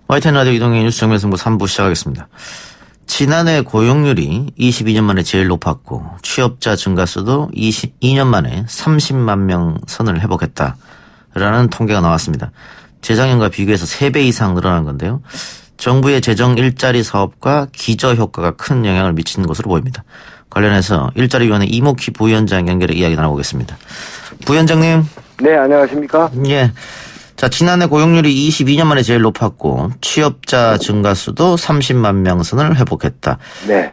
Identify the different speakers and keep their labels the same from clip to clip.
Speaker 1: YTN 라디오 이동의 뉴스 정면승부 3부 시작하겠습니다. 지난해 고용률이 22년 만에 제일 높았고 취업자 증가 수도 22년 만에 30만 명 선을 회복했다라는 통계가 나왔습니다. 재작년과 비교해서 3배 이상 늘어난 건데요. 정부의 재정 일자리 사업과 기저 효과가 큰 영향을 미치는 것으로 보입니다. 관련해서 일자리위원회 이목희 부위원장 연결해 이야기 나눠보겠습니다. 부위원장님.
Speaker 2: 네, 안녕하십니까?
Speaker 1: 예. 자, 지난해 고용률이 22년 만에 제일 높았고 취업자 증가 수도 30만 명 선을 회복했다.
Speaker 2: 네.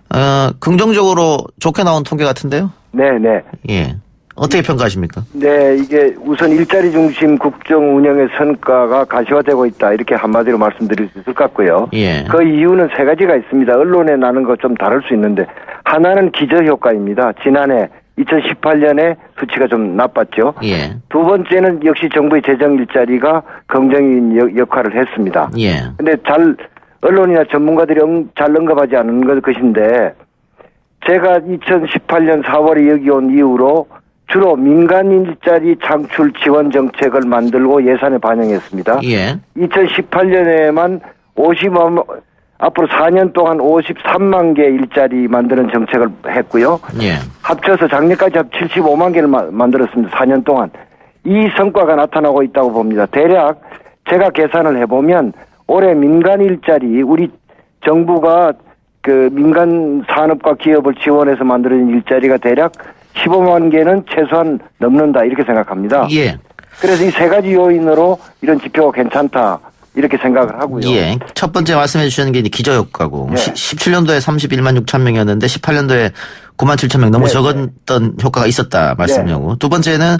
Speaker 1: 긍정적으로 좋게 나온 통계 같은데요?
Speaker 2: 네, 네.
Speaker 1: 예. 어떻게 평가하십니까?
Speaker 2: 네, 이게 우선 일자리 중심 국정 운영의 성과가 가시화되고 있다. 이렇게 한마디로 말씀드릴 수 있을 것 같고요.
Speaker 1: 예.
Speaker 2: 그 이유는 3가지가 있습니다. 언론에 나는 것 좀 다를 수 있는데 하나는 기저 효과입니다. 지난해 2018년에 수치가 좀 나빴죠.
Speaker 1: 예.
Speaker 2: 두 번째는 역시 정부의 재정 일자리가 긍정적인 역할을 했습니다.
Speaker 1: 예.
Speaker 2: 근데 언론이나 전문가들이 잘 언급하지 않은 것인데 제가 2018년 4월에 여기 온 이후로 주로 민간 일자리 창출 지원 정책을 만들고 예산에 반영했습니다.
Speaker 1: 예.
Speaker 2: 2018년에만 앞으로 4년 동안 53만 개 일자리 만드는 정책을 했고요.
Speaker 1: 예.
Speaker 2: 합쳐서 작년까지 75만 개를 만들었습니다. 4년 동안. 이 성과가 나타나고 있다고 봅니다. 대략 제가 계산을 해보면 올해 민간 일자리 우리 정부가 그 민간 산업과 기업을 지원해서 만드는 일자리가 대략 15만 개는 최소한 넘는다 이렇게 생각합니다.
Speaker 1: 예.
Speaker 2: 그래서 이 3가지 요인으로 이런 지표가 괜찮다 이렇게 생각을 하고요.
Speaker 1: 예. 첫 번째 말씀해 주시는 게 기저 효과고
Speaker 2: 네.
Speaker 1: 17년도에 31만 6천 명이었는데 18년도에 9만 7천 명 너무
Speaker 2: 네,
Speaker 1: 적었던 효과가 있었다 말씀이고
Speaker 2: 네.
Speaker 1: 두 번째는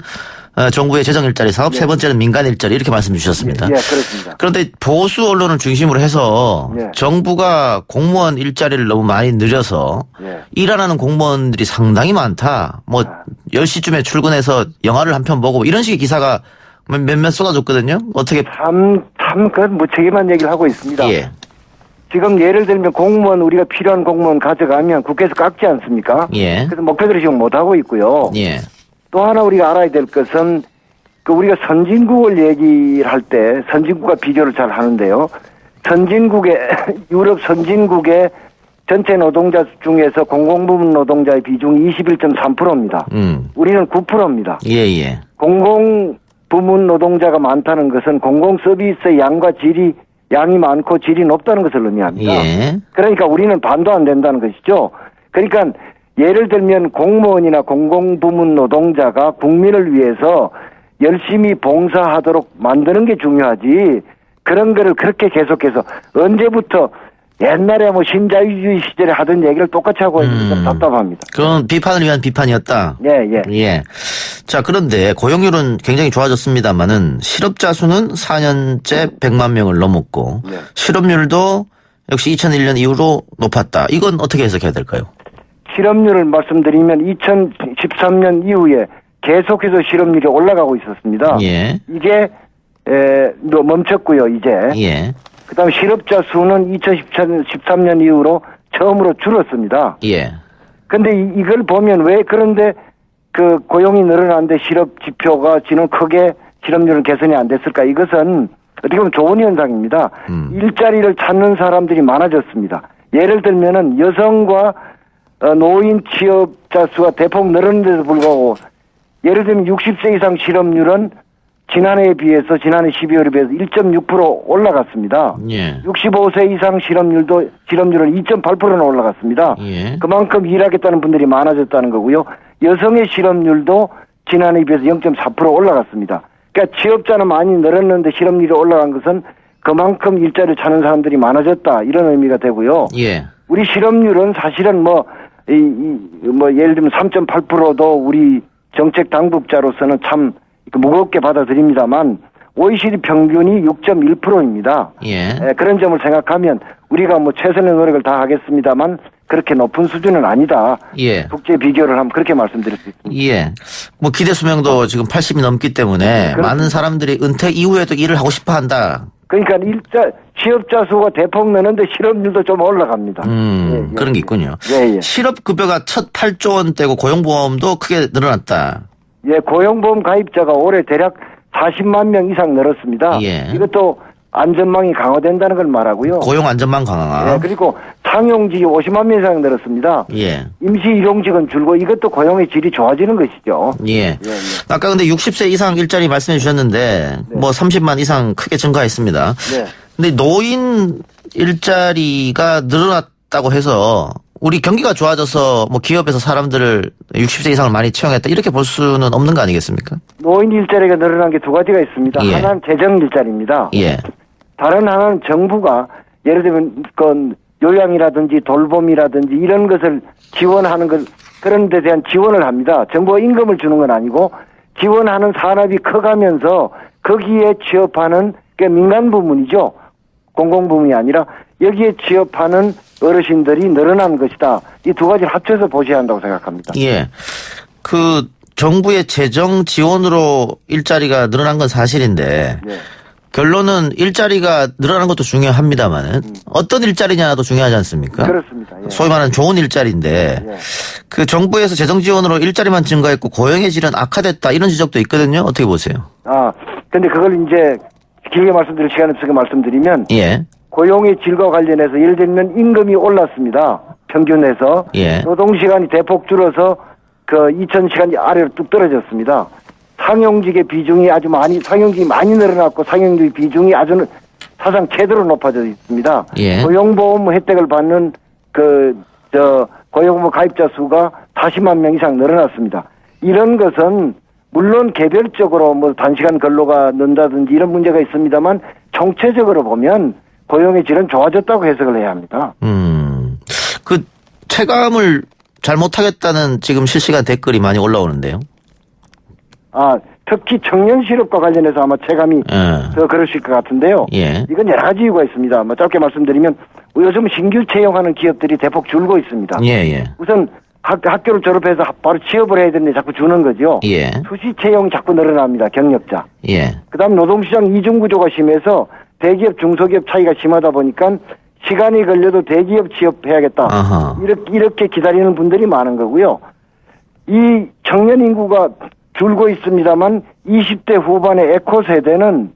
Speaker 1: 정부의 재정 일자리 사업,
Speaker 2: 네.
Speaker 1: 세 번째는 민간 일자리 이렇게 말씀 주셨습니다.
Speaker 2: 예, 그렇습니다.
Speaker 1: 그런데 보수 언론을 중심으로 해서
Speaker 2: 네.
Speaker 1: 정부가 공무원 일자리를 너무 많이 늘려서
Speaker 2: 네.
Speaker 1: 일 안 하는 공무원들이 상당히 많다. 뭐 10시쯤에 출근해서 영화를 한 편 보고 이런 식의 기사가 몇몇 쏟아졌거든요. 어떻게
Speaker 2: 그건 무책임한 얘기를 하고 있습니다.
Speaker 1: 예.
Speaker 2: 지금 예를 들면 공무원 우리가 필요한 공무원 가져가면 국회에서 깎지 않습니까?
Speaker 1: 예.
Speaker 2: 그래서 목표대로 지금 못하고 있고요.
Speaker 1: 예.
Speaker 2: 또 하나 우리가 알아야 될 것은 우리가 선진국을 얘기를 할 때 선진국과 비교를 잘 하는데요. 유럽 선진국의 전체 노동자 중에서 공공부문 노동자의 비중이 21.3%입니다. 우리는 9%입니다.
Speaker 1: 예.
Speaker 2: 공공부문 노동자가 많다는 것은 공공서비스의 양이 많고 질이 높다는 것을 의미합니다.
Speaker 1: 예.
Speaker 2: 그러니까 우리는 반도 안 된다는 것이죠. 그러니까 예를 들면 공무원이나 공공부문 노동자가 국민을 위해서 열심히 봉사하도록 만드는 게 중요하지 그런 거를 그렇게 계속해서 언제부터 옛날에 신자유주의 시절에 하던 얘기를 똑같이 하고 있는 게 좀 답답합니다.
Speaker 1: 그건 비판을 위한 비판이었다.
Speaker 2: 예.
Speaker 1: 자, 그런데 고용률은 굉장히 좋아졌습니다만은 실업자 수는 4년째 100만 명을 넘었고
Speaker 2: 네.
Speaker 1: 실업률도 역시 2001년 이후로 높았다. 이건 어떻게 해석해야 될까요?
Speaker 2: 실업률을 말씀드리면 2013년 이후에 계속해서 실업률이 올라가고 있었습니다.
Speaker 1: 예.
Speaker 2: 이게 멈췄고요, 이제.
Speaker 1: 예.
Speaker 2: 그다음 실업자 수는 2013년 이후로 처음으로 줄었습니다.
Speaker 1: 예.
Speaker 2: 근데 이걸 보면 왜 그런데 그 고용이 늘어났는데 실업 지표가 지금 크게 실업률은 개선이 안 됐을까? 이것은 어떻게 보면 좋은 현상입니다. 일자리를 찾는 사람들이 많아졌습니다. 예를 들면은 여성과 노인 취업자 수가 대폭 늘었는데도 불구하고 예를 들면 60세 이상 실업률은 지난해 12월에 비해서 1.6% 올라갔습니다.
Speaker 1: 예.
Speaker 2: 65세 이상 실업률은 2.8%나 올라갔습니다.
Speaker 1: 예.
Speaker 2: 그만큼 일하겠다는 분들이 많아졌다는 거고요. 여성의 실업률도 지난해에 비해서 0.4% 올라갔습니다. 그러니까 취업자는 많이 늘었는데 실업률이 올라간 것은 그만큼 일자리를 찾는 사람들이 많아졌다 이런 의미가 되고요.
Speaker 1: 예.
Speaker 2: 우리 실업률은 사실은 예를 들면 3.8%도 우리 정책 당국자로서는 참 무겁게 받아들입니다만 OECD 평균이 6.1%입니다.
Speaker 1: 예.
Speaker 2: 그런 점을 생각하면 우리가 최선의 노력을 다 하겠습니다만 그렇게 높은 수준은 아니다.
Speaker 1: 예.
Speaker 2: 국제 비교를 하면 그렇게 말씀드릴 수 있습니다.
Speaker 1: 예. 기대 수명도 지금 80이 넘기 때문에 많은 사람들이 은퇴 이후에도 일을 하고 싶어 한다.
Speaker 2: 그러니까 취업자 수가 대폭 느는데 실업률도 좀 올라갑니다.
Speaker 1: 그런 게 있군요.
Speaker 2: 예.
Speaker 1: 실업급여가 첫 8조 원대고 고용보험도 크게 늘어났다.
Speaker 2: 예, 고용보험 가입자가 올해 대략 40만 명 이상 늘었습니다.
Speaker 1: 예.
Speaker 2: 이것도 안전망이 강화된다는 걸 말하고요.
Speaker 1: 고용 안전망 강화.
Speaker 2: 네, 그리고 상용직이 50만 명 이상 늘었습니다.
Speaker 1: 예.
Speaker 2: 임시 일용직은 줄고 이것도 고용의 질이 좋아지는 것이죠.
Speaker 1: 예. 아까 근데 60세 이상 일자리 말씀해 주셨는데 뭐 30만 이상 크게 증가했습니다.
Speaker 2: 네.
Speaker 1: 근데 노인 일자리가 늘어났다고 해서 우리 경기가 좋아져서 뭐 기업에서 사람들을 60세 이상을 많이 채용했다 이렇게 볼 수는 없는 거 아니겠습니까?
Speaker 2: 노인 일자리가 늘어난 게 두 가지가 있습니다.
Speaker 1: 예.
Speaker 2: 하나는 재정 일자리입니다.
Speaker 1: 예.
Speaker 2: 다른 하나는 정부가 예를 들면 요양이라든지 돌봄이라든지 이런 것을 지원하는 것 그런 데 대한 지원을 합니다. 정부가 임금을 주는 건 아니고 지원하는 산업이 커가면서 거기에 취업하는 게 민간 부문이죠. 공공 부문이 아니라 여기에 취업하는 어르신들이 늘어난 것이다. 이 두 가지를 합쳐서 보셔야 한다고 생각합니다.
Speaker 1: 예. 그 정부의 재정 지원으로 일자리가 늘어난 건 사실인데
Speaker 2: 네.
Speaker 1: 결론은 일자리가 늘어나는 것도 중요합니다만은 어떤 일자리냐도 중요하지 않습니까?
Speaker 2: 그렇습니다. 예.
Speaker 1: 소위 말하는 좋은 일자리인데
Speaker 2: 예.
Speaker 1: 그 정부에서 재정 지원으로 일자리만 증가했고 고용의 질은 악화됐다 이런 지적도 있거든요. 어떻게 보세요?
Speaker 2: 근데 그걸 이제 길게 말씀드릴 시간이 없으니까 말씀드리면
Speaker 1: 예.
Speaker 2: 고용의 질과 관련해서 예를 들면 임금이 올랐습니다. 평균에서.
Speaker 1: 예.
Speaker 2: 노동시간이 대폭 줄어서 2000시간이 아래로 뚝 떨어졌습니다. 상용직의 비중이 상용직이 많이 늘어났고 상용직 비중이 아주 사상 최대로 높아져 있습니다.
Speaker 1: 예.
Speaker 2: 고용보험 혜택을 받는 고용보험 가입자 수가 40만 명 이상 늘어났습니다. 이런 것은 물론 개별적으로 뭐 단시간 근로가 는다든지 이런 문제가 있습니다만 총체적으로 보면 고용의 질은 좋아졌다고 해석을 해야 합니다.
Speaker 1: 그 체감을 잘 못하겠다는 지금 실시간 댓글이 많이 올라오는데요.
Speaker 2: 특히 청년 실업과 관련해서 아마 체감이 더 그러실 것 같은데요.
Speaker 1: 예.
Speaker 2: 이건 여러 가지 이유가 있습니다. 짧게 말씀드리면 요즘 신규 채용하는 기업들이 대폭 줄고 있습니다.
Speaker 1: 예.
Speaker 2: 우선 학교를 졸업해서 바로 취업을 해야 되는데 자꾸 주는 거죠.
Speaker 1: 예.
Speaker 2: 수시 채용이 자꾸 늘어납니다. 경력자.
Speaker 1: 예.
Speaker 2: 그다음 노동시장 이중 구조가 심해서 대기업 중소기업 차이가 심하다 보니까 시간이 걸려도 대기업 취업해야겠다.
Speaker 1: 아하.
Speaker 2: 이렇게 기다리는 분들이 많은 거고요. 이 청년 인구가 줄고 있습니다만 20대 후반의 에코 세대는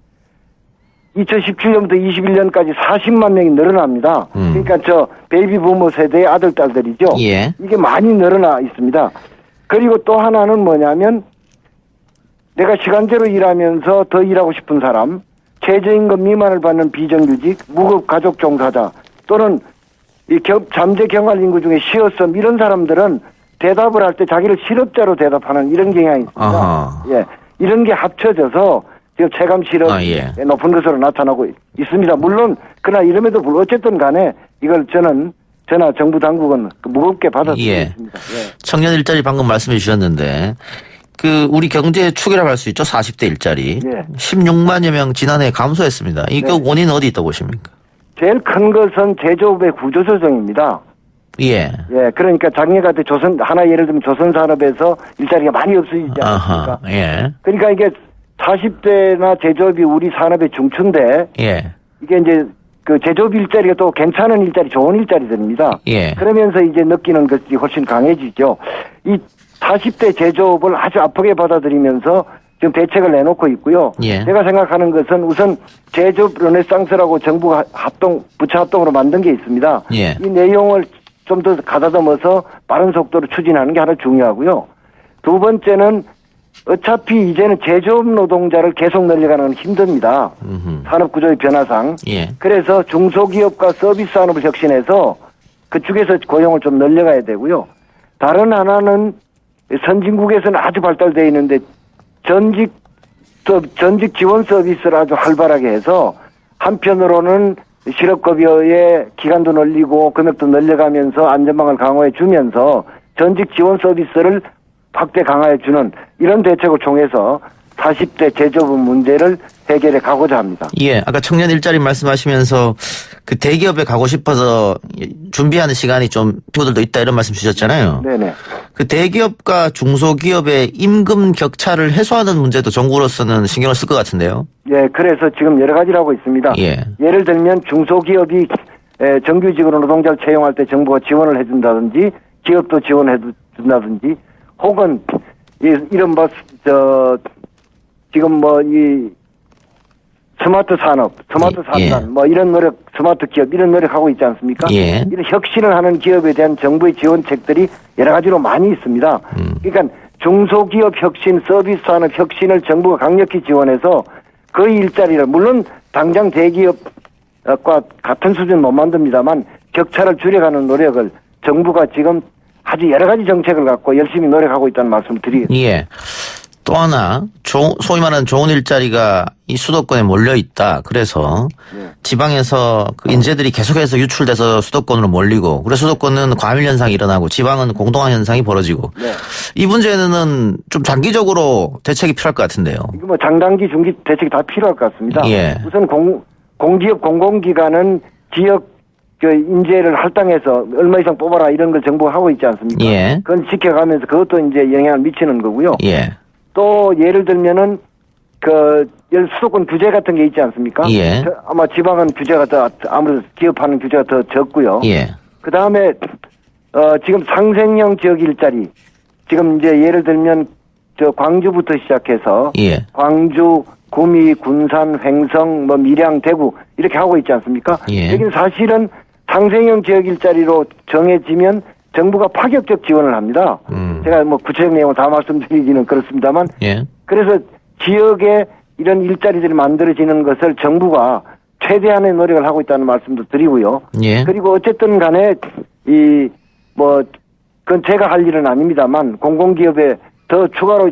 Speaker 2: 2017년부터 21년까지 40만 명이 늘어납니다. 그러니까 베이비 부모 세대의 아들, 딸들이죠.
Speaker 1: 예.
Speaker 2: 이게 많이 늘어나 있습니다. 그리고 또 하나는 뭐냐면 내가 시간제로 일하면서 더 일하고 싶은 사람, 최저임금 미만을 받는 비정규직, 무급 가족 종사자 또는 잠재 경활 인구 중에 시어섬 이런 사람들은 대답을 할 때 자기를 실업자로 대답하는 이런 경향이 있습니다.
Speaker 1: 아하.
Speaker 2: 예, 이런 게 합쳐져서 지금 체감 실업이
Speaker 1: 예.
Speaker 2: 높은 것으로 나타나고 있습니다. 물론 그러나 이름에도 불구하고 어쨌든 간에 이걸 저나 정부 당국은 무겁게 받아들이고
Speaker 1: 예.
Speaker 2: 있습니다. 예.
Speaker 1: 청년 일자리 방금 말씀해 주셨는데 우리 경제의 축이라고 할 수 있죠. 40대 일자리.
Speaker 2: 예.
Speaker 1: 16만여 명 지난해 감소했습니다. 이거
Speaker 2: 네.
Speaker 1: 원인은 어디 있다고 보십니까?
Speaker 2: 제일 큰 것은 제조업의 구조 조정입니다.
Speaker 1: 예.
Speaker 2: 예, 그러니까 작년 같은 예를 들면 조선산업에서 일자리가 많이 없어지지 않습니까?
Speaker 1: 아하. 예.
Speaker 2: 그러니까 이게 40대나 제조업이 우리 산업의 중추인데
Speaker 1: 예.
Speaker 2: 이게 이제 제조업 일자리가 또 괜찮은 일자리, 좋은 일자리들입니다.
Speaker 1: 예.
Speaker 2: 그러면서 이제 느끼는 것이 훨씬 강해지죠. 이 40대 제조업을 아주 아프게 받아들이면서 지금 대책을 내놓고 있고요.
Speaker 1: 예.
Speaker 2: 제가 생각하는 것은 우선 제조업 르네상스라고 정부가 부처 합동으로 만든 게 있습니다.
Speaker 1: 예.
Speaker 2: 이 내용을 좀 더 가다듬어서 빠른 속도로 추진하는 게 하나 중요하고요. 두 번째는 어차피 이제는 제조업 노동자를 계속 늘려가는 건 힘듭니다. 산업구조의 변화상.
Speaker 1: 예.
Speaker 2: 그래서 중소기업과 서비스 산업을 혁신해서 그쪽에서 고용을 좀 늘려가야 되고요. 다른 하나는 선진국에서는 아주 발달되어 있는데 전직 지원 서비스를 아주 활발하게 해서 한편으로는 실업급여의 기간도 늘리고 금액도 늘려가면서 안전망을 강화해 주면서 전직 지원 서비스를 확대 강화해 주는 이런 대책을 통해서 40대 제조업 문제를 해결해 가고자 합니다.
Speaker 1: 예. 아까 청년 일자리 말씀하시면서 대기업에 가고 싶어서 준비하는 시간이 좀 친구들도 있다 이런 말씀 주셨잖아요.
Speaker 2: 네네.
Speaker 1: 대기업과 중소기업의 임금 격차를 해소하는 문제도 정부로서는 신경을 쓸 것 같은데요.
Speaker 2: 예, 그래서 지금 여러 가지를 하고 있습니다.
Speaker 1: 예.
Speaker 2: 예를 들면 중소기업이 정규직으로 노동자를 채용할 때 정부가 지원을 해준다든지 기업도 지원해준다든지 혹은 이런 지금 이 스마트 산업, 스마트
Speaker 1: 예.
Speaker 2: 산단, 뭐 이런 노력, 스마트 기업 이런 노력하고 있지 않습니까?
Speaker 1: 예.
Speaker 2: 이런 혁신을 하는 기업에 대한 정부의 지원책들이 여러 가지로 많이 있습니다. 그러니까 중소기업 혁신, 서비스 산업 혁신을 정부가 강력히 지원해서 그 일자리를 물론 당장 대기업과 같은 수준 못 만듭니다만 격차를 줄여가는 노력을 정부가 지금 아주 여러 가지 정책을 갖고 열심히 노력하고 있다는 말씀을 드리겠습니다.
Speaker 1: 예. 또 하나, 소위 말하는 좋은 일자리가 이 수도권에 몰려 있다. 그래서
Speaker 2: 네.
Speaker 1: 지방에서 그 인재들이 계속해서 유출돼서 수도권으로 몰리고, 그래서 수도권은 과밀 현상이 일어나고 지방은 공동화 현상이 벌어지고,
Speaker 2: 네.
Speaker 1: 이 문제는 좀 장기적으로 대책이 필요할 것 같은데요.
Speaker 2: 이거 뭐 장단기, 중기 대책이 다 필요할 것 같습니다.
Speaker 1: 예.
Speaker 2: 우선 공기업, 공공기관은 지역 인재를 할당해서 얼마 이상 뽑아라 이런 걸 정부가 하고 있지 않습니까?
Speaker 1: 예.
Speaker 2: 그건 지켜가면서 그것도 이제 영향을 미치는 거고요.
Speaker 1: 예.
Speaker 2: 또 예를 들면은 수도권 규제 같은 게 있지 않습니까?
Speaker 1: 예.
Speaker 2: 아마 지방은 규제가 더 아무래도 기업하는 규제가 더 적고요.
Speaker 1: 예.
Speaker 2: 그 다음에 지금 상생형 지역 일자리 지금 이제 예를 들면 광주부터 시작해서
Speaker 1: 예.
Speaker 2: 광주, 구미, 군산, 횡성, 뭐 밀양, 대구 이렇게 하고 있지 않습니까?
Speaker 1: 예.
Speaker 2: 여기는 사실은 상생형 지역 일자리로 정해지면 정부가 파격적 지원을 합니다. 제가 뭐 구체적 내용을 다 말씀드리기는 그렇습니다만
Speaker 1: 예.
Speaker 2: 그래서 지역에 이런 일자리들이 만들어지는 것을 정부가 최대한의 노력을 하고 있다는 말씀도 드리고요.
Speaker 1: 예.
Speaker 2: 그리고 어쨌든 간에 그건 제가 할 일은 아닙니다만 공공기업에 더 추가로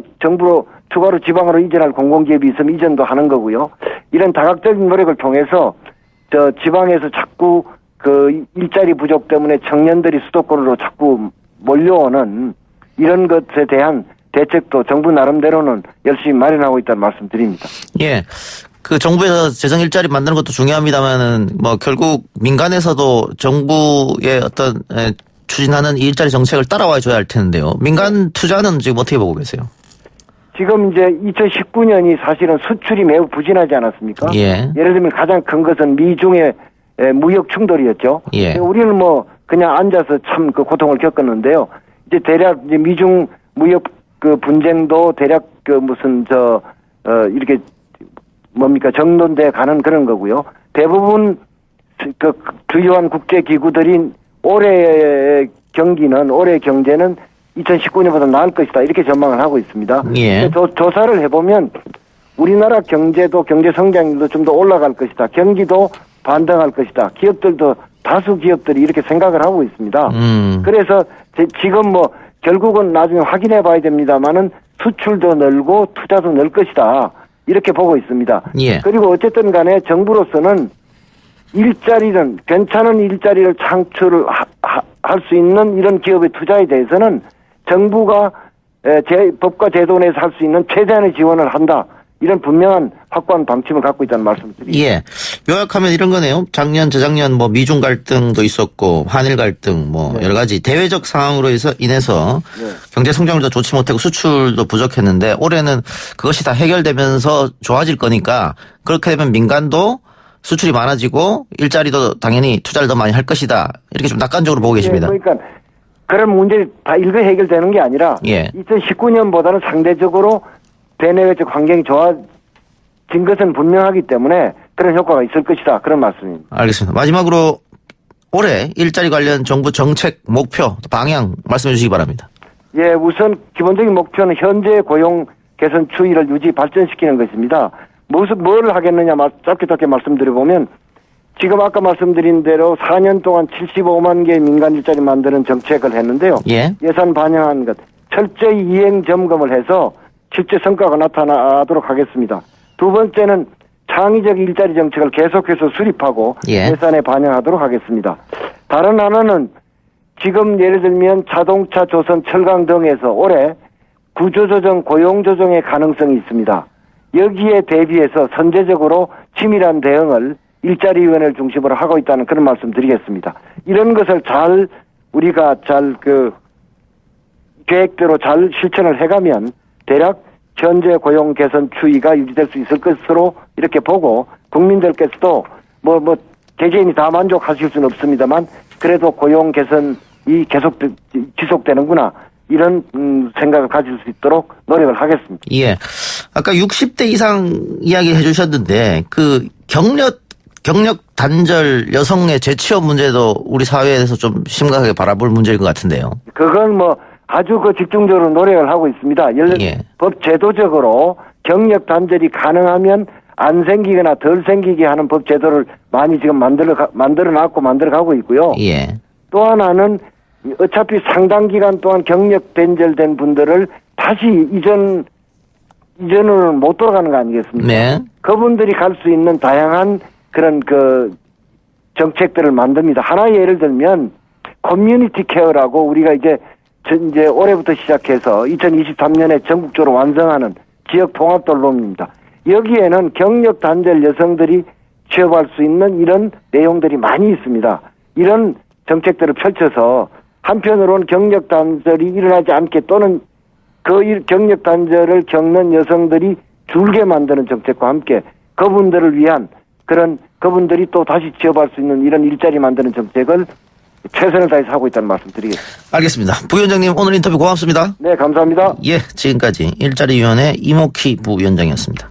Speaker 2: 지방으로 이전할 공공기업이 있으면 이전도 하는 거고요. 이런 다각적인 노력을 통해서 지방에서 자꾸 그 일자리 부족 때문에 청년들이 수도권으로 자꾸 몰려오는 이런 것에 대한 대책도 정부 나름대로는 열심히 마련하고 있다는 말씀 드립니다.
Speaker 1: 예. 그 정부에서 재정 일자리 만드는 것도 중요합니다만은 뭐 결국 민간에서도 정부의 어떤 추진하는 이 일자리 정책을 따라와 줘야 할 텐데요. 민간 투자는 지금 어떻게 보고 계세요?
Speaker 2: 지금 이제 2019년이 사실은 수출이 매우 부진하지 않았습니까?
Speaker 1: 예.
Speaker 2: 예를 들면 가장 큰 것은 미중의 무역 충돌이었죠.
Speaker 1: 예.
Speaker 2: 우리는 뭐 그냥 앉아서 참 그 고통을 겪었는데요. 이제 대략 이제 미중 무역 그 분쟁도 대략 그 무슨 이렇게 뭡니까 정돈돼 가는 그런 거고요. 대부분 그 주요한 국제 기구들이 올해의 경제는 2019년보다 나을 것이다 이렇게 전망을 하고 있습니다.
Speaker 1: 예.
Speaker 2: 조사를 해보면 우리나라 경제도 경제 성장률도 좀 더 올라갈 것이다. 경기도 반등할 것이다. 기업들도 다수 기업들이 이렇게 생각을 하고 있습니다. 그래서 지금 뭐 결국은 나중에 확인해 봐야 됩니다만은 수출도 늘고 투자도 늘 것이다. 이렇게 보고 있습니다.
Speaker 1: 예.
Speaker 2: 그리고 어쨌든 간에 정부로서는 괜찮은 일자리를 창출을 할 수 있는 이런 기업의 투자에 대해서는 정부가 법과 제도 내에서 할 수 있는 최대한의 지원을 한다. 이런 분명한 확고한 방침을 갖고 있다는 말씀을 드립니다.
Speaker 1: 예. 요약하면 이런 거네요. 작년, 재작년 뭐 미중 갈등도 있었고 한일 갈등 뭐
Speaker 2: 네.
Speaker 1: 여러 가지 대외적 상황으로 인해서
Speaker 2: 네.
Speaker 1: 경제 성장률도 좋지 못하고 수출도 부족했는데 올해는 그것이 다 해결되면서 좋아질 거니까 그렇게 되면 민간도 수출이 많아지고 일자리도 당연히 투자를 더 많이 할 것이다. 이렇게 좀 낙관적으로 보고 계십니다.
Speaker 2: 네, 그러니까 그런 문제를 다 일거 해결되는 게 아니라
Speaker 1: 예.
Speaker 2: 2019년보다는 상대적으로 대내외적 환경이 좋아진 것은 분명하기 때문에 그런 효과가 있을 것이다. 그런 말씀입니다.
Speaker 1: 알겠습니다. 마지막으로 올해 일자리 관련 정부 정책 목표, 방향 말씀해 주시기 바랍니다.
Speaker 2: 예, 우선 기본적인 목표는 현재 고용 개선 추이를 유지 발전시키는 것입니다. 뭘 하겠느냐 짧게 말씀드려보면 지금 아까 말씀드린 대로 4년 동안 75만 개의 민간 일자리 만드는 정책을 했는데요.
Speaker 1: 예.
Speaker 2: 예산 반영한 것 철저히 이행 점검을 해서 실제 성과가 나타나도록 하겠습니다. 두 번째는 창의적 일자리 정책을 계속해서 수립하고
Speaker 1: 예.
Speaker 2: 예산에 반영하도록 하겠습니다. 다른 하나는 지금 예를 들면 자동차, 조선, 철강 등에서 올해 구조조정, 고용조정의 가능성이 있습니다. 여기에 대비해서 선제적으로 치밀한 대응을 일자리위원회를 중심으로 하고 있다는 그런 말씀 드리겠습니다. 이런 것을 우리가 계획대로 잘 실천을 해가면 대략 현재 고용 개선 추이가 유지될 수 있을 것으로 이렇게 보고 국민들께서도 개개인이 다 만족하실 수는 없습니다만 그래도 고용 개선이 계속 지속되는구나 이런 생각을 가질 수 있도록 노력을 하겠습니다.
Speaker 1: 예. 아까 60대 이상 이야기 해주셨는데 그 경력 단절 여성의 재취업 문제도 우리 사회에서 좀 심각하게 바라볼 문제인 것 같은데요.
Speaker 2: 그건 뭐 아주 집중적으로 노력을 하고 있습니다. 예를 들어
Speaker 1: 예.
Speaker 2: 법 제도적으로 경력 단절이 가능하면 안 생기거나 덜 생기게 하는 법 제도를 많이 지금 만들어놨고 만들어가고 있고요.
Speaker 1: 예.
Speaker 2: 또 하나는 어차피 상당 기간 동안 경력 단절된 분들을 다시 이전으로 못 돌아가는 거 아니겠습니까?
Speaker 1: 네.
Speaker 2: 그분들이 갈 수 있는 다양한 그런 정책들을 만듭니다. 하나의 예를 들면 커뮤니티 케어라고 우리가 이제 올해부터 시작해서 2023년에 전국적으로 완성하는 지역 통합 돌봄입니다. 여기에는 경력 단절 여성들이 취업할 수 있는 이런 내용들이 많이 있습니다. 이런 정책들을 펼쳐서 한편으로는 경력 단절이 일어나지 않게 또는 그 경력 단절을 겪는 여성들이 줄게 만드는 정책과 함께 그분들을 위한 그분들이 또 다시 취업할 수 있는 이런 일자리 만드는 정책을 최선을 다해서 하고 있다는 말씀 드리겠습니다.
Speaker 1: 알겠습니다. 부위원장님 오늘 인터뷰 고맙습니다.
Speaker 2: 네, 감사합니다.
Speaker 1: 예, 지금까지 일자리위원회 이모키 부위원장이었습니다.